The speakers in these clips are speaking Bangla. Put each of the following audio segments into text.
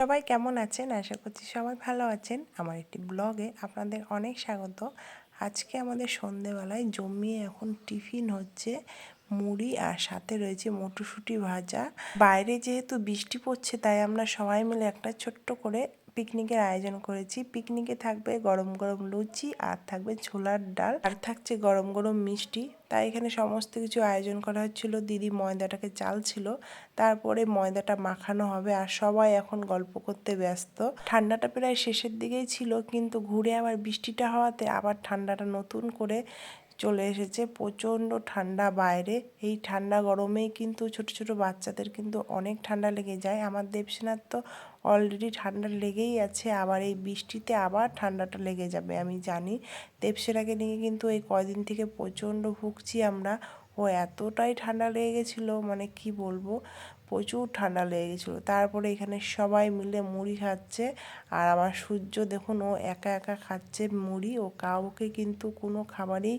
সবাই কেমন আছেন? আশা করছি সবাই ভালো আছেন। আমার একটি ব্লগে আপনাদের অনেক স্বাগত। আজকে আমাদের সন্ধেবেলায় জমিয়ে এখন টিফিন হচ্ছে মুড়ি আর সাথে রয়েছে মটরশুঁটি ভাজা। বাইরে যেহেতু বৃষ্টি পড়ছে তাই আমরা সবাই মিলে একটা ছোট্ট করে পিকনিকের আয়োজন করেছি। পিকনিকে থাকবে গরম গরম লুচি আর থাকবে ছোলার ডাল আর থাকছে গরম গরম মিষ্টি। তাই এখানে সমস্ত কিছু আয়োজন করা হচ্ছিল। দিদি ময়দাটাকে চালছিল, তারপরে ময়দাটা মাখানো হবে আর সবাই এখন গল্প করতে ব্যস্ত। ঠান্ডাটা প্রায় শেষের দিকেই ছিল, কিন্তু ঘুরে আবার বৃষ্টিটা হওয়াতে আবার ঠান্ডাটা নতুন করে চলে এসেছে। প্রচণ্ড ঠান্ডা বাইরে। এই ঠান্ডা গরমেই কিন্তু ছোট ছোট বাচ্চাদের কিন্তু অনেক ঠান্ডা লেগে যায়। আমার দেবসেনার তো অলরেডি ঠান্ডা লেগেই আছে, আবার এই বৃষ্টিতে আবার ঠান্ডাটা লেগে যাবে আমি জানি। দেবসেনাকে নিয়ে কিন্তু এই কয়দিন থেকে প্রচণ্ড ভুগছি আমরা। ও এতটাই ঠান্ডা লেগে গেছিলো, মানে কি বলবো, প্রচুর ঠান্ডা লেগে গেছিলো। তারপরে এখানে সবাই মিলে মুড়ি খাচ্ছে আর আমার সূর্য দেখুন, ও একা একা খাচ্ছে মুড়ি। ও কাউকে কিন্তু কোনো খাবারই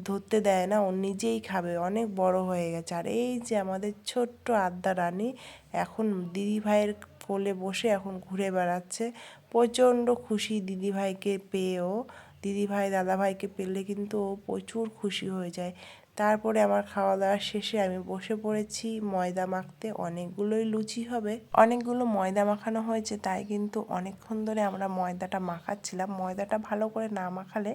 ধরতে দেয় না, ও নিজেই খাবে, অনেক বড় হয়ে গেছে। আর এই যে আমাদের ছোট্ট আদ্যা রানী এখন দিদিভাইয়ের কোলে বসে এখন ঘুরে বেড়াচ্ছে। প্রচণ্ড খুশি দিদিভাইকে পেয়েও। দিদিভাই দাদাভাইকে পেলে কিন্তু ও প্রচুর খুশি হয়ে যায়। তারপরে আমার খাওয়া দাওয়া শেষে আমি বসে পড়েছি ময়দা মাখতে। অনেকগুলোই লুচি হবে, অনেকগুলো ময়দা মাখানো হয়েছে, তাই কিন্তু অনেকক্ষণ ধরে আমরা ময়দাটা মাখাচ্ছিলাম। ময়দাটা ভালো করে না মাখালে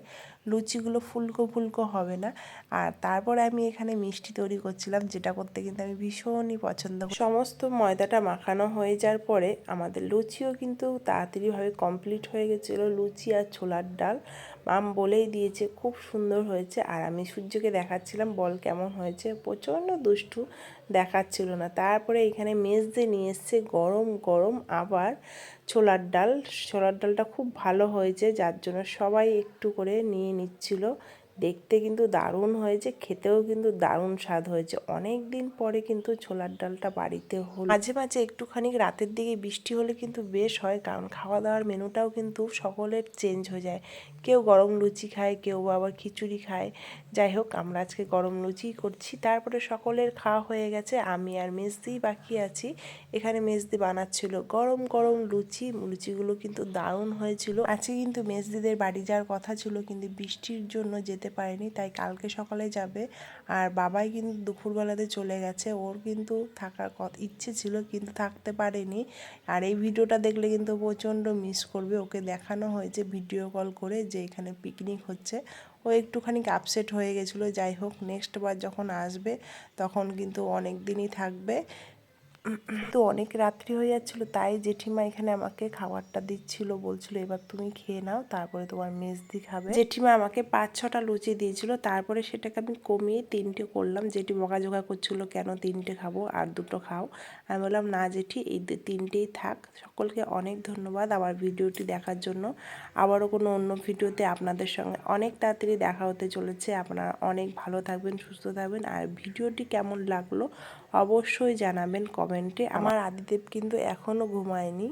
লুচিগুলো ফুলকো ফুলকো হবে না। আর তারপরে আমি এখানে মিষ্টি তৈরি করছিলাম, যেটা করতে কিন্তু আমি ভীষণই পছন্দ করি। সমস্ত ময়দাটা মাখানো হয়ে যাওয়ার পরে আমাদের লুচিও কিন্তু তাড়াতাড়িভাবে কমপ্লিট হয়ে গেছিলো। লুচি আর ছোলার ডাল মাম বলেই দিয়েছে খুব সুন্দর হয়েছে। আর আমি সূর্যকে দেখাচ্ছিলাম বল কেমন হয়েছে। প্রচণ্ড দুষ্টু, দেখাচ্ছিল না। তারপরে এখানে মেজদে নিয়ে এসছে গরম গরম আবার ছোলার ডাল। ছোলার ডালটা খুব ভালো হয়েছে, যার জন্য সবাই একটু করে নিয়ে নিচ্ছিল। দেখতে কিন্তু দারুণ হয়েছে, খেতেও কিন্তু দারুণ স্বাদ হয়েছে। অনেক দিন পরে কিন্তু ছোলার ডালটা বাড়িতে হলো। মাঝে মাঝে একটুখানি রাতের দিকে বৃষ্টি হলে কিন্তু বেশ হয়, কারণ খাওয়া দাওয়ার মেনুটাও কিন্তু সকলের চেঞ্জ হয়ে যায়। কেউ গরম লুচি খায়, কেউ আবার খিচুড়ি খায়। যাই হোক, আমরা আজকে গরম লুচিই করছি। তারপরে সকলের খাওয়া হয়ে গেছে, আমি আর মেজদিই বাকি আছি। এখানে মেজদি বানাচ্ছিল গরম গরম লুচি। লুচিগুলো কিন্তু দারুণ হয়েছিল। আজকে কিন্তু মেজদিদের বাড়ি যাওয়ার কথা ছিল, কিন্তু বৃষ্টির জন্য যেতে পারেনি, তাই কালকে সকালে যাবে। আর বাবাই কিন্তু দুপুরবেলাতে চলে গেছে। ওর কিন্তু থাকার ইচ্ছে ছিল, কিন্তু থাকতে পারেনি। আর এই ভিডিওটা দেখলে কিন্তু প্রচণ্ড মিস করবে। ওকে দেখানো হয়েছে ভিডিও কল করে যে এখানে পিকনিক হচ্ছে। ও একটুখানি আপসেট হয়ে গেছিলো। যাই হোক, নেক্সট বার যখন আসবে তখন কিন্তু অনেক দিনই থাকবে। তো অনেক রাত্রি হয়ে যাচ্ছিলো, তাই জেঠিমা এখানে আমাকে খাবারটা দিচ্ছিল, বলছিল এবার তুমি খেয়ে নাও, তারপরে তোমার মেজদি খাবে। জেঠিমা আমাকে 5-6টা লুচি দিয়েছিল, তারপরে সেটাকে আমি কমিয়ে 3টে করলাম। জেঠি বকাঝকা করছিল কেন 3টে খাবো, আর 2টো খাও। আমি বললাম না জেঠি, এই 3টেই থাক। সকলকে অনেক ধন্যবাদ আমার ভিডিওটি দেখার জন্য। আবারও কোনো অন্য ভিডিওতে আপনাদের সঙ্গে অনেক তাড়াতাড়ি দেখা হতে চলেছে। আপনারা অনেক ভালো থাকবেন, সুস্থ থাকবেন। আর ভিডিওটি কেমন লাগলো অবশ্যই জানাবেন কমেন্টে। আমার আদিদেব কিন্তু এখনও ঘুমায়নি।